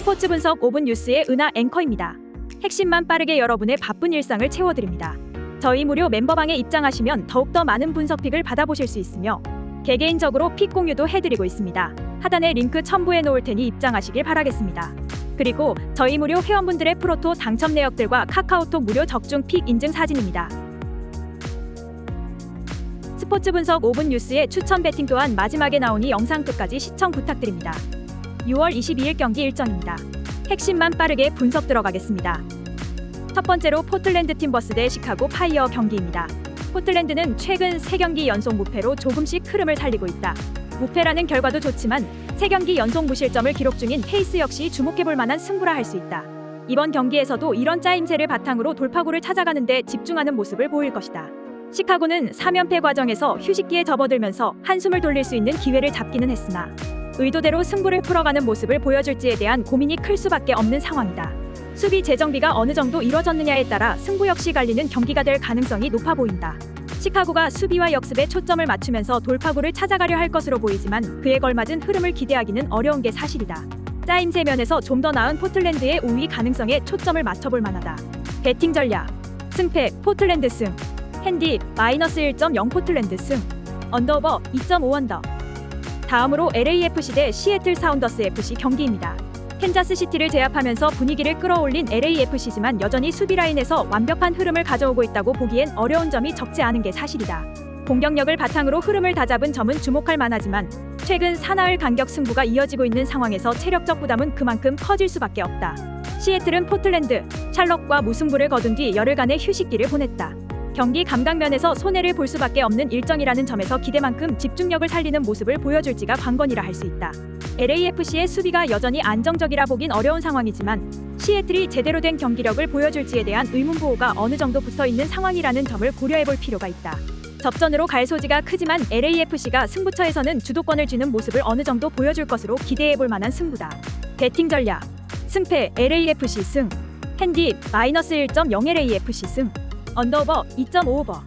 스포츠 분석 5분 뉴스의 은하 앵커입니다. 핵심만 빠르게 여러분의 바쁜 일상을 채워드립니다. 저희 무료 멤버방에 입장하시면 더욱더 많은 분석픽을 받아보실 수 있으며 개개인적으로 픽 공유도 해드리고 있습니다. 하단에 링크 첨부해 놓을 테니 입장하시길 바라겠습니다. 그리고 저희 무료 회원분들의 프로토 당첨 내역들과 카카오톡 무료 적중 픽 인증 사진입니다. 스포츠 분석 5분 뉴스의 추천 배팅 또한 마지막에 나오니 영상 끝까지 시청 부탁드립니다. 6월 22일 경기 일정입니다. 핵심만 빠르게 분석 들어가겠습니다. 첫 번째로 포틀랜드 팀버스 대 시카고 파이어 경기입니다. 포틀랜드는 최근 3경기 연속 무패로 조금씩 흐름을 살리고 있다. 무패라는 결과도 좋지만 3경기 연속 무실점을 기록 중인 페이스 역시 주목해볼 만한 승부라 할 수 있다. 이번 경기에서도 이런 짜임새를 바탕으로 돌파구를 찾아가는 데 집중하는 모습을 보일 것이다. 시카고는 3연패 과정에서 휴식기에 접어들면서 한숨을 돌릴 수 있는 기회를 잡기는 했으나 의도대로 승부를 풀어가는 모습을 보여줄지에 대한 고민이 클 수밖에 없는 상황이다. 수비 재정비가 어느 정도 이뤄졌느냐에 따라 승부 역시 갈리는 경기가 될 가능성이 높아 보인다. 시카고가 수비와 역습에 초점을 맞추면서 돌파구를 찾아가려 할 것으로 보이지만 그에 걸맞은 흐름을 기대하기는 어려운 게 사실이다. 짜임새 면에서 좀 더 나은 포틀랜드의 우위 가능성에 초점을 맞춰볼 만하다. 배팅 전략 승패 포틀랜드 승 핸디 -1.0 포틀랜드 승 언더오버 2.5 언더. 다음으로 LAFC 대 시애틀 사운더스 FC 경기입니다. 캔자스시티를 제압하면서 분위기를 끌어올린 LAFC지만 여전히 수비 라인에서 완벽한 흐름을 가져오고 있다고 보기엔 어려운 점이 적지 않은 게 사실이다. 공격력을 바탕으로 흐름을 다잡은 점은 주목할 만하지만 최근 사나흘 간격 승부가 이어지고 있는 상황에서 체력적 부담은 그만큼 커질 수밖에 없다. 시애틀은 포틀랜드, 샬럿과 무승부를 거둔 뒤 열흘간의 휴식기를 보냈다. 경기 감각면에서 손해를 볼 수밖에 없는 일정이라는 점에서 기대만큼 집중력을 살리는 모습을 보여줄지가 관건이라 할 수 있다. LAFC의 수비가 여전히 안정적이라 보긴 어려운 상황이지만 시애틀이 제대로 된 경기력을 보여줄지에 대한 의문부호가 어느 정도 붙어있는 상황이라는 점을 고려해볼 필요가 있다. 접전으로 갈 소지가 크지만 LAFC가 승부처에서는 주도권을 쥐는 모습을 어느 정도 보여줄 것으로 기대해볼 만한 승부다. 배팅 전략 승패 LAFC 승 핸디 -1.0 LAFC 승 언더오버 2.5오버.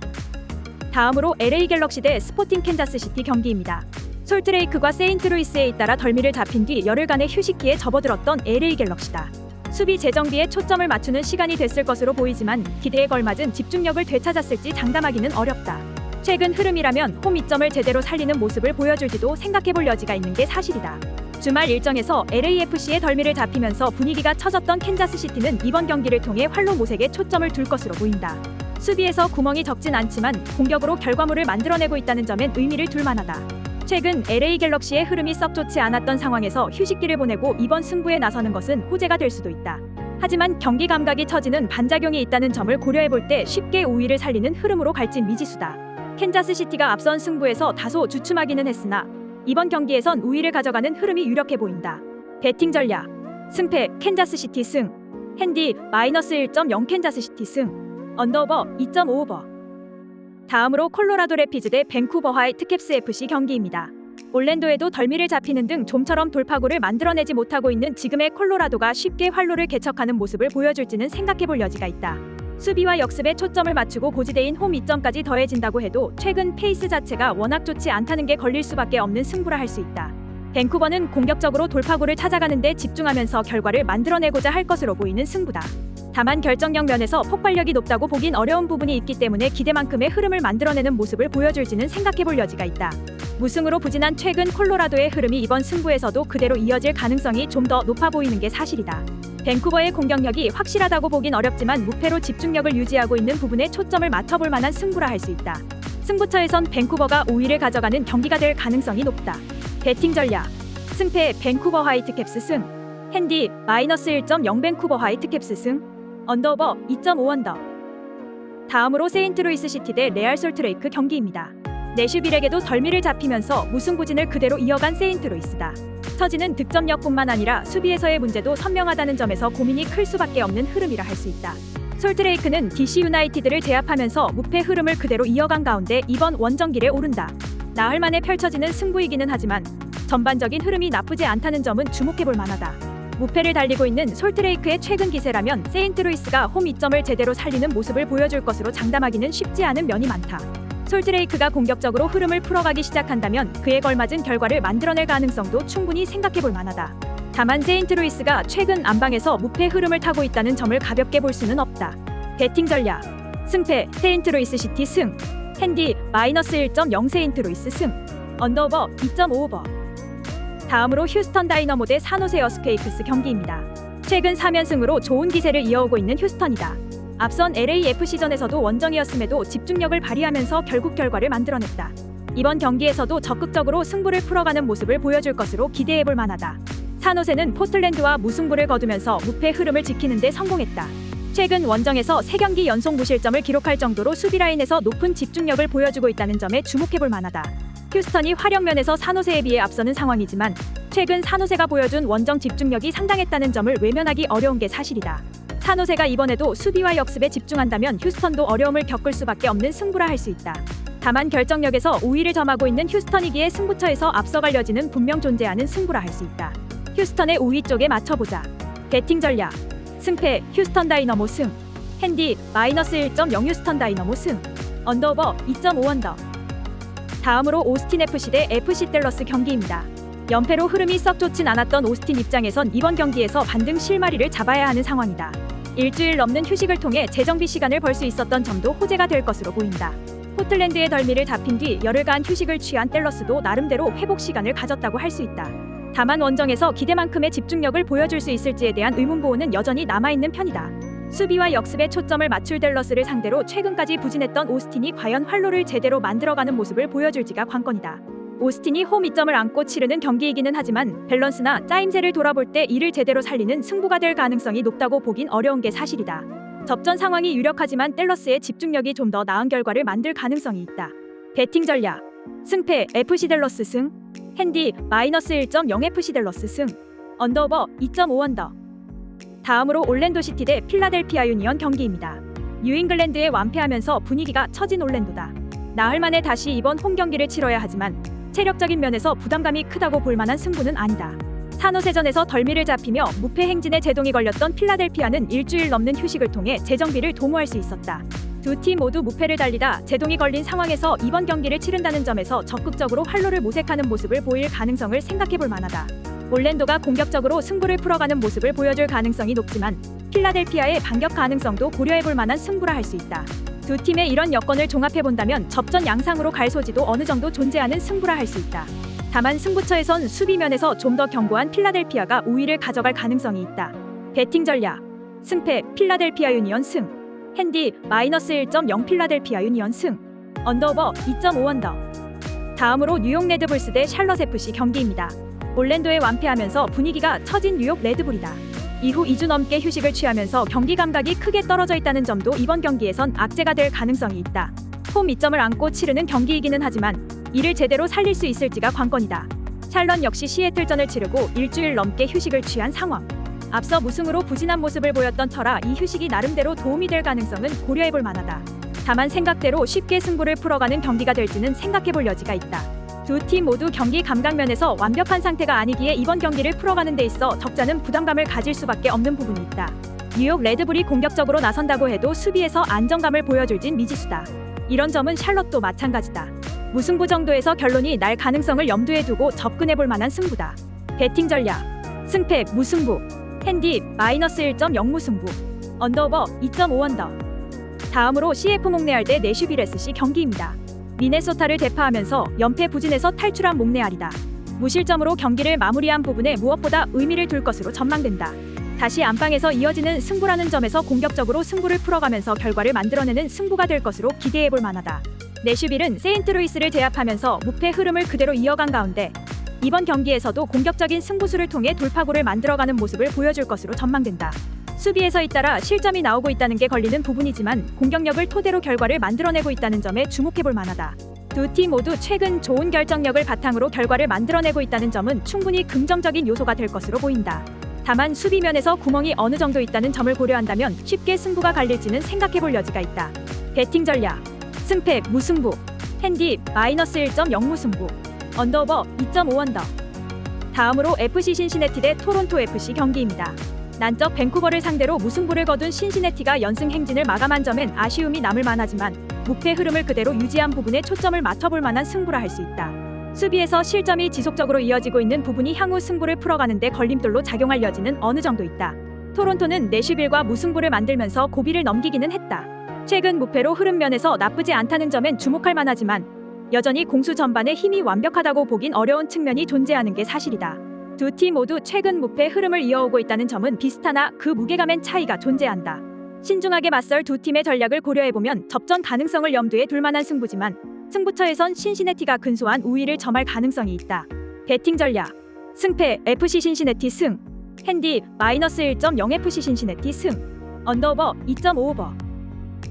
다음으로 LA 갤럭시 대 스포팅 캔자스시티 경기입니다. 솔트레이크와 세인트루이스에 잇따라 덜미를 잡힌 뒤 열흘간의 휴식기에 접어들었던 LA 갤럭시다. 수비 재정비에 초점을 맞추는 시간이 됐을 것으로 보이지만 기대에 걸맞은 집중력을 되찾았을지 장담하기는 어렵다. 최근 흐름이라면 홈 이점을 제대로 살리는 모습을 보여줄지도 생각해볼 여지가 있는 게 사실이다. 주말 일정에서 LAFC의 덜미를 잡히면서 분위기가 처졌던 캔자스시티는 이번 경기를 통해 활로 모색에 초점을 둘 것으로 보인다. 수비에서 구멍이 적진 않지만 공격으로 결과물을 만들어내고 있다는 점엔 의미를 둘 만하다. 최근 LA 갤럭시의 흐름이 썩 좋지 않았던 상황에서 휴식기를 보내고 이번 승부에 나서는 것은 호재가 될 수도 있다. 하지만 경기 감각이 처지는 반작용이 있다는 점을 고려해볼 때 쉽게 우위를 살리는 흐름으로 갈지 미지수다. 캔자스시티가 앞선 승부에서 다소 주춤하기는 했으나 이번 경기에선 우위를 가져가는 흐름이 유력해 보인다. 배팅 전략 승패 캔자스시티 승 핸디 -1.0 캔자스시티 승 언더오버 2.5오버. 다음으로 콜로라도 래피즈 대 밴쿠버 화이트캡스 FC 경기입니다. 올랜도에도 덜미를 잡히는 등 좀처럼 돌파구를 만들어내지 못하고 있는 지금의 콜로라도가 쉽게 활로를 개척하는 모습을 보여줄지는 생각해볼 여지가 있다. 수비와 역습에 초점을 맞추고 고지대인 홈 이점까지 더해진다고 해도 최근 페이스 자체가 워낙 좋지 않다는 게 걸릴 수밖에 없는 승부라 할 수 있다. 밴쿠버는 공격적으로 돌파구를 찾아가는 데 집중하면서 결과를 만들어내고자 할 것으로 보이는 승부다. 다만 결정력 면에서 폭발력이 높다고 보긴 어려운 부분이 있기 때문에 기대만큼의 흐름을 만들어내는 모습을 보여줄지는 생각해볼 여지가 있다. 무승으로 부진한 최근 콜로라도의 흐름이 이번 승부에서도 그대로 이어질 가능성이 좀 더 높아 보이는 게 사실이다. 밴쿠버의 공격력이 확실하다고 보긴 어렵지만 무패로 집중력을 유지하고 있는 부분에 초점을 맞춰볼 만한 승부라 할 수 있다. 승부처에선 밴쿠버가 우위를 가져가는 경기가 될 가능성이 높다. 배팅 전략 승패 밴쿠버 화이트캡스 승 핸디 -1.0 밴쿠버 화이트캡스 승 언더오버 2.5 언더. 다음으로 세인트루이스 시티 대 레알 솔트레이크 경기입니다. 내슈빌에게도 덜미를 잡히면서 무승부진을 그대로 이어간 세인트루이스다. 처지는 득점력뿐만 아니라 수비에서의 문제도 선명하다는 점에서 고민이 클 수밖에 없는 흐름이라 할 수 있다. 솔트레이크는 DC 유나이티드를 제압하면서 무패 흐름을 그대로 이어간 가운데 이번 원정길에 오른다. 나흘 만에 펼쳐지는 승부이기는 하지만 전반적인 흐름이 나쁘지 않다는 점은 주목해볼 만하다. 무패를 달리고 있는 솔트레이크의 최근 기세라면 세인트루이스가 홈 이점을 제대로 살리는 모습을 보여줄 것으로 장담하기는 쉽지 않은 면이 많다. 솔트레이크가 공격적으로 흐름을 풀어가기 시작한다면 그에 걸맞은 결과를 만들어낼 가능성도 충분히 생각해볼 만하다. 다만 세인트루이스가 최근 안방에서 무패 흐름을 타고 있다는 점을 가볍게 볼 수는 없다. 배팅 전략 승패 세인트루이스 시티 승 핸디 -1.0 세인트루이스 승 언더오버 2.5오버. 다음으로 휴스턴 다이너모 대 산호세 어스퀘이크스 경기입니다. 최근 3연승으로 좋은 기세를 이어오고 있는 휴스턴이다. 앞선 LAFC전에서도 원정이었음에도 집중력을 발휘하면서 결국 결과를 만들어냈다. 이번 경기에서도 적극적으로 승부를 풀어가는 모습을 보여줄 것으로 기대해볼 만하다. 산호세는 포틀랜드와 무승부를 거두면서 무패 흐름을 지키는 데 성공했다. 최근 원정에서 3경기 연속 무실점을 기록할 정도로 수비 라인에서 높은 집중력을 보여주고 있다는 점에 주목해볼 만하다. 휴스턴이 화력면에서 산호세에 비해 앞서는 상황이지만 최근 산호세가 보여준 원정 집중력이 상당했다는 점을 외면하기 어려운 게 사실이다. 산호세가 이번에도 수비와 역습에 집중한다면 휴스턴도 어려움을 겪을 수밖에 없는 승부라 할 수 있다. 다만 결정력에서 우위를 점하고 있는 휴스턴이기에 승부처에서 앞서갈 여지는 분명 존재하는 승부라 할 수 있다. 휴스턴의 우위 쪽에 맞춰보자. 배팅 전략 승패 휴스턴 다이너모 승 핸디 -1.0 휴스턴 다이너모 승 언더오버 2.5 언더. 다음으로 오스틴 FC 대 FC 댈러스 경기입니다. 연패로 흐름이 썩 좋진 않았던 오스틴 입장에선 이번 경기에서 반등 실마리를 잡아야 하는 상황이다. 일주일 넘는 휴식을 통해 재정비 시간을 벌 수 있었던 점도 호재가 될 것으로 보인다. 포틀랜드의 덜미를 잡힌 뒤 열흘간 휴식을 취한 댈러스도 나름대로 회복 시간을 가졌다고 할 수 있다. 다만 원정에서 기대만큼의 집중력을 보여줄 수 있을지에 대한 의문부호는 여전히 남아있는 편이다. 수비와 역습에 초점을 맞출 댈러스를 상대로 최근까지 부진했던 오스틴이 과연 활로를 제대로 만들어가는 모습을 보여줄지가 관건이다. 오스틴이 홈 이점을 안고 치르는 경기이기는 하지만 밸런스나 짜임새를 돌아볼 때 이를 제대로 살리는 승부가 될 가능성이 높다고 보긴 어려운 게 사실이다. 접전 상황이 유력하지만 댈러스의 집중력이 좀 더 나은 결과를 만들 가능성이 있다. 배팅 전략 승패 FC 댈러스 승 핸디 -1.0 FC 댈러스 승 언더오버 2.5 언더. 다음으로 올랜도 시티 대 필라델피아 유니언 경기입니다. 뉴잉글랜드에 완패하면서 분위기가 처진 올랜도다. 나흘 만에 다시 이번 홈 경기를 치러야 하지만 체력적인 면에서 부담감이 크다고 볼 만한 승부는 아니다. 산호세전에서 덜미를 잡히며 무패 행진에 제동이 걸렸던 필라델피아는 일주일 넘는 휴식을 통해 재정비를 도모할 수 있었다. 두 팀 모두 무패를 달리다 제동이 걸린 상황에서 이번 경기를 치른다는 점에서 적극적으로 활로를 모색하는 모습을 보일 가능성을 생각해볼 만하다. 올랜도가 공격적으로 승부를 풀어가는 모습을 보여줄 가능성이 높지만 필라델피아의 반격 가능성도 고려해볼 만한 승부라 할 수 있다. 두 팀의 이런 여건을 종합해본다면 접전 양상으로 갈 소지도 어느 정도 존재하는 승부라 할 수 있다. 다만 승부처에선 수비면에서 좀 더 견고한 필라델피아가 우위를 가져갈 가능성이 있다. 배팅 전략 승패 필라델피아 유니언 승 핸디 -1.0 필라델피아 유니언 승 언더오버 2.5 언더. 다음으로 뉴욕 레드불스 대 샬럿 FC 경기입니다. 올랜도에 완패하면서 분위기가 처진 뉴욕 레드불이다. 이후 2주 넘게 휴식을 취하면서 경기 감각이 크게 떨어져 있다는 점도 이번 경기에선 악재가 될 가능성이 있다. 홈 이점을 안고 치르는 경기이기는 하지만 이를 제대로 살릴 수 있을지가 관건이다. 샬럿 역시 시애틀전을 치르고 일주일 넘게 휴식을 취한 상황. 앞서 무승으로 부진한 모습을 보였던 터라 이 휴식이 나름대로 도움이 될 가능성은 고려해볼 만하다. 다만 생각대로 쉽게 승부를 풀어가는 경기가 될지는 생각해볼 여지가 있다. 두 팀 모두 경기 감각 면에서 완벽한 상태가 아니기에 이번 경기를 풀어가는 데 있어 적잖은 부담감을 가질 수밖에 없는 부분이 있다. 뉴욕 레드불이 공격적으로 나선다고 해도 수비에서 안정감을 보여줄진 미지수다. 이런 점은 샬럿도 마찬가지다. 무승부 정도에서 결론이 날 가능성을 염두에 두고 접근해볼 만한 승부다. 배팅 전략 승패 무승부 핸디 -1.0 무승부 언더오버 2.5 언더. 다음으로 CF 몽레알 대 내슈빌 SC 경기입니다. 미네소타를 대파하면서 연패 부진에서 탈출한 몽레알이다. 무실점으로 경기를 마무리한 부분에 무엇보다 의미를 둘 것으로 전망된다. 다시 안방에서 이어지는 승부라는 점에서 공격적으로 승부를 풀어가면서 결과를 만들어내는 승부가 될 것으로 기대해볼 만하다. 내슈빌은 세인트루이스를 제압하면서 무패 흐름을 그대로 이어간 가운데 이번 경기에서도 공격적인 승부수를 통해 돌파구를 만들어가는 모습을 보여줄 것으로 전망된다. 수비에서 잇따라 실점이 나오고 있다는 게 걸리는 부분이지만 공격력을 토대로 결과를 만들어내고 있다는 점에 주목해볼 만하다. 두 팀 모두 최근 좋은 결정력을 바탕으로 결과를 만들어내고 있다는 점은 충분히 긍정적인 요소가 될 것으로 보인다. 다만 수비면에서 구멍이 어느 정도 있다는 점을 고려한다면 쉽게 승부가 갈릴지는 생각해볼 여지가 있다. 배팅 전략 승패 무승부 핸디 -1.0 무승부 언더오버 2.5 언더. 다음으로 FC 신시내티 대 토론토 FC 경기입니다. 난적 밴쿠버를 상대로 무승부를 거둔 신시내티가 연승 행진을 마감한 점엔 아쉬움이 남을 만하지만 무패 흐름을 그대로 유지한 부분에 초점을 맞춰볼 만한 승부라 할 수 있다. 수비에서 실점이 지속적으로 이어지고 있는 부분이 향후 승부를 풀어가는데 걸림돌로 작용할 여지는 어느 정도 있다. 토론토는 내슈빌과 무승부를 만들면서 고비를 넘기기는 했다. 최근 무패로 흐름 면에서 나쁘지 않다는 점엔 주목할 만하지만 여전히 공수 전반의 힘이 완벽하다고 보긴 어려운 측면이 존재하는 게 사실이다. 두 팀 모두 최근 무패 흐름을 이어오고 있다는 점은 비슷하나 그 무게감엔 차이가 존재한다. 신중하게 맞설 두 팀의 전략을 고려해보면 접전 가능성을 염두에 둘 만한 승부지만 승부처에선 신시내티가 근소한 우위를 점할 가능성이 있다. 배팅 전략 승패 FC 신시내티 승 핸디 -1.0 FC 신시내티 승 언더오버 2.5오버.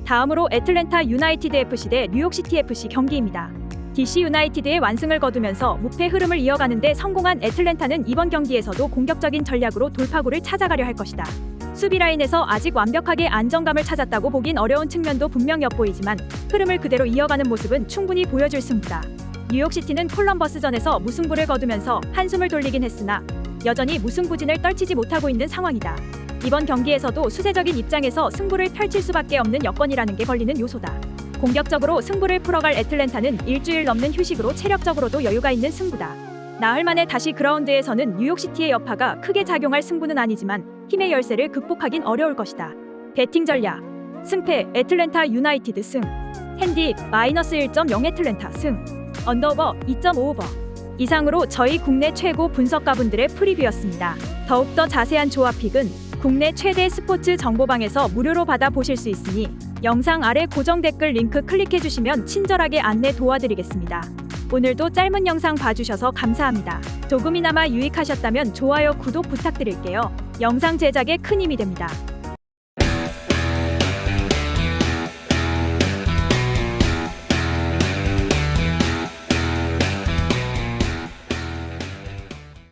다음으로 애틀랜타 유나이티드 FC 대 뉴욕시티 FC 경기입니다. DC 유나이티드의 완승을 거두면서 무패 흐름을 이어가는데 성공한 애틀랜타는 이번 경기에서도 공격적인 전략으로 돌파구를 찾아가려 할 것이다. 수비 라인에서 아직 완벽하게 안정감을 찾았다고 보긴 어려운 측면도 분명 엿보이지만 흐름을 그대로 이어가는 모습은 충분히 보여줄 승부다. 뉴욕시티는 콜럼버스전에서 무승부를 거두면서 한숨을 돌리긴 했으나 여전히 무승부진을 떨치지 못하고 있는 상황이다. 이번 경기에서도 수세적인 입장에서 승부를 펼칠 수밖에 없는 여건이라는 게 걸리는 요소다. 공격적으로 승부를 풀어갈 애틀랜타는 일주일 넘는 휴식으로 체력적으로도 여유가 있는 승부다. 나흘 만에 다시 그라운드에서는 뉴욕시티의 여파가 크게 작용할 승부는 아니지만 힘의 열세를 극복하긴 어려울 것이다. 배팅 전략 승패 애틀랜타 유나이티드 승 핸디 -1.0 애틀랜타 승 언더오버 2.5오버. 이상으로 저희 국내 최고 분석가분들의 프리뷰였습니다. 더욱더 자세한 조합픽은 국내 최대 스포츠 정보방에서 무료로 받아보실 수 있으니 영상 아래 고정 댓글 링크 클릭해주시면 친절하게 안내 도와드리겠습니다. 오늘도 짧은 영상 봐주셔서 감사합니다. 조금이나마 유익하셨다면 좋아요, 구독 부탁드릴게요. 영상 제작에 큰 힘이 됩니다.